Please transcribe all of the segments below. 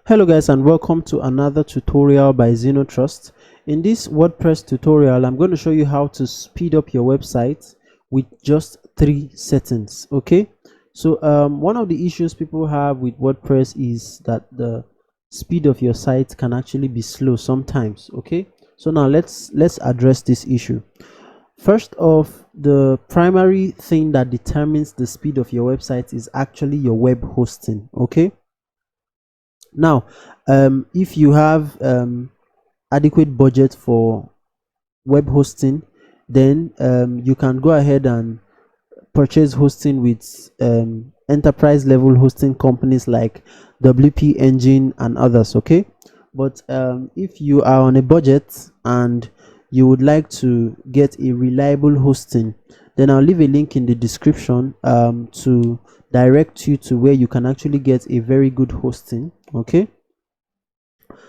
Hello guys, and welcome to another tutorial by Trust. In this WordPress tutorial, I'm going to show you how to speed up your website with just 3 settings. Okay, so one of the issues people have with WordPress is that the speed of your site can actually be slow sometimes. Okay, so now let's address this issue. First off, the primary thing that determines the speed of your website is actually your web hosting. Okay, now if you have adequate budget for web hosting, then you can go ahead and purchase hosting with enterprise level hosting companies like WP Engine and others. Okay, but if you are on a budget and you would like to get a reliable hosting, then I'll leave a link in the description to direct you to where you can actually get a very good hosting. Okay,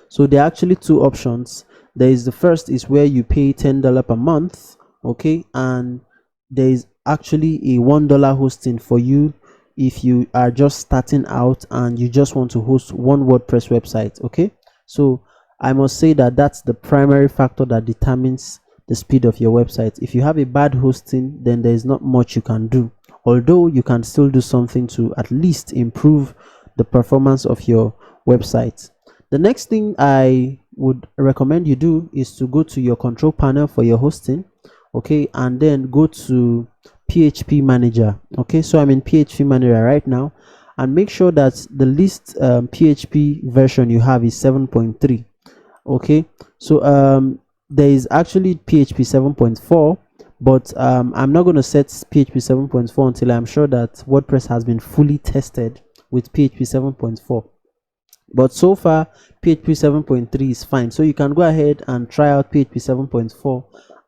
so there are actually two options. There is the first is where you pay $10 per month. Okay, and there is actually a $1 hosting for you if you are just starting out and you just want to host one WordPress website. Okay, so I must say that that's the primary factor that determines the speed of your website. If you have a bad hosting, then there is not much you can do, although you can still do something to at least improve the performance of your website. The next thing I would recommend you do is to go to your control panel for your hosting. Okay, and then go to PHP manager. Okay, so I'm in PHP manager right now, and make sure that the least PHP version you have is 7.3. okay, so there is actually PHP 7.4, but I'm not going to set PHP 7.4 until I'm sure that WordPress has been fully tested with PHP 7.4. But so far PHP 7.3 is fine, so you can go ahead and try out PHP 7.4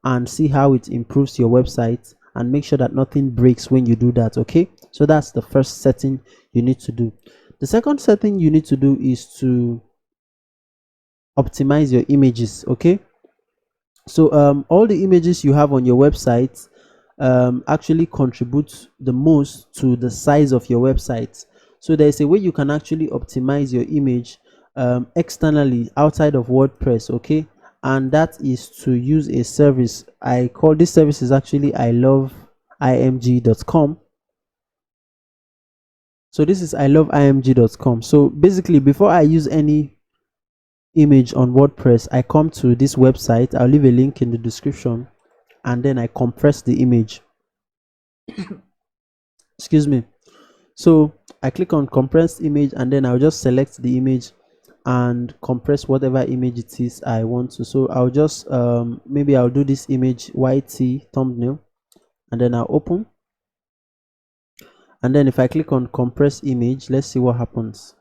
and see how it improves your website, and make sure that nothing breaks when you do that. Okay, so that's the first setting you need to do. The second setting you need to do is to optimize your images. Okay, so all the images you have on your website actually contribute the most to the size of your website. So there's a way you can actually optimize your image externally outside of WordPress. Okay, and that is to use a service. I call this service is actually iloveimg.com. So this is iloveimg.com. So basically, before I use any image on WordPress, I come to this website. I'll leave a link in the description, and then I compress the image. Excuse me. So I click on compressed image, and then I'll just select the image and compress whatever image it is I want to. So I'll just maybe I'll do this image YT thumbnail, and then I'll open, and then if I click on compress image, let's see what happens.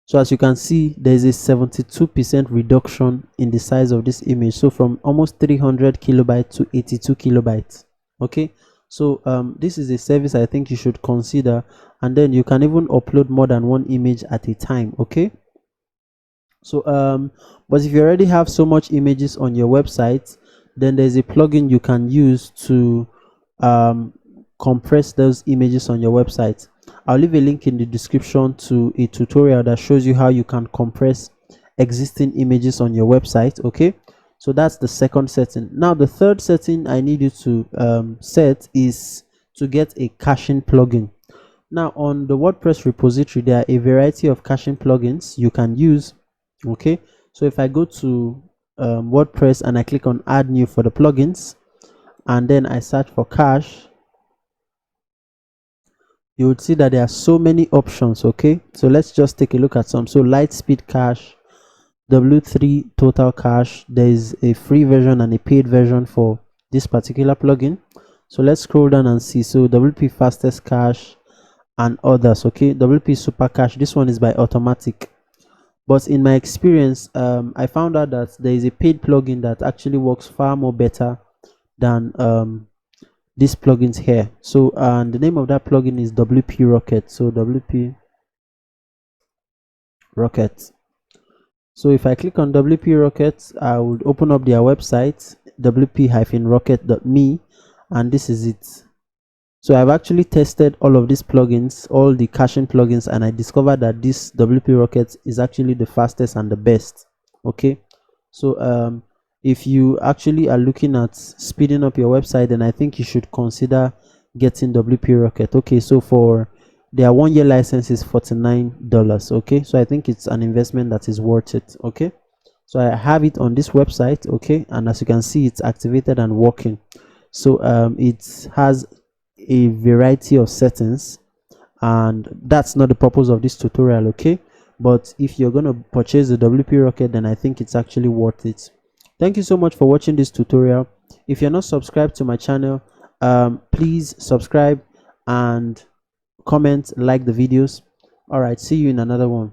So as you can see, there's a 72% reduction in the size of this image, so from almost 300 kilobytes to 82 kilobytes. Okay, so this is a service I think you should consider, and then you can even upload more than one image at a time. Okay, so but if you already have so much images on your website, then there's a plugin you can use to compress those images on your website. I'll leave a link in the description to a tutorial that shows you how you can compress existing images on your website. Okay, so that's the second setting. Now the third setting I need you to set is to get a caching plugin. Now on the WordPress repository, there are a variety of caching plugins you can use. Okay, so if I go to WordPress and I click on add new for the plugins, and then I search for cache, you would see that there are so many options. Okay, so let's just take a look at some. So Lightspeed cache, W3 total cache. There is a free version and a paid version for this particular plugin. So let's scroll down and see. So WP fastest cache and others. Okay, WP super cache, this one is by Automatic, but in my experience I found out that there is a paid plugin that actually works far more better than these plugins here. So and the name of that plugin is WP Rocket. So WP Rocket. So if I click on WP Rocket, I would open up their website, wp-rocket.me, and this is it. So I've actually tested all of these plugins, all the caching plugins, and I discovered that this WP Rocket is actually the fastest and the best. Okay, so if you actually are looking at speeding up your website, then I think you should consider getting WP Rocket. Okay, so for their 1 year license is $49. Okay, so I think it's an investment that is worth it. Okay, so I have it on this website. Okay, and as you can see, it's activated and working. So it has a variety of settings, and that's not the purpose of this tutorial. Okay, but if you're going to purchase the WP Rocket, then I think it's actually worth it. Thank you so much for watching this tutorial. If you're not subscribed to my channel, please subscribe and comment, like the videos. All right, see you in another one.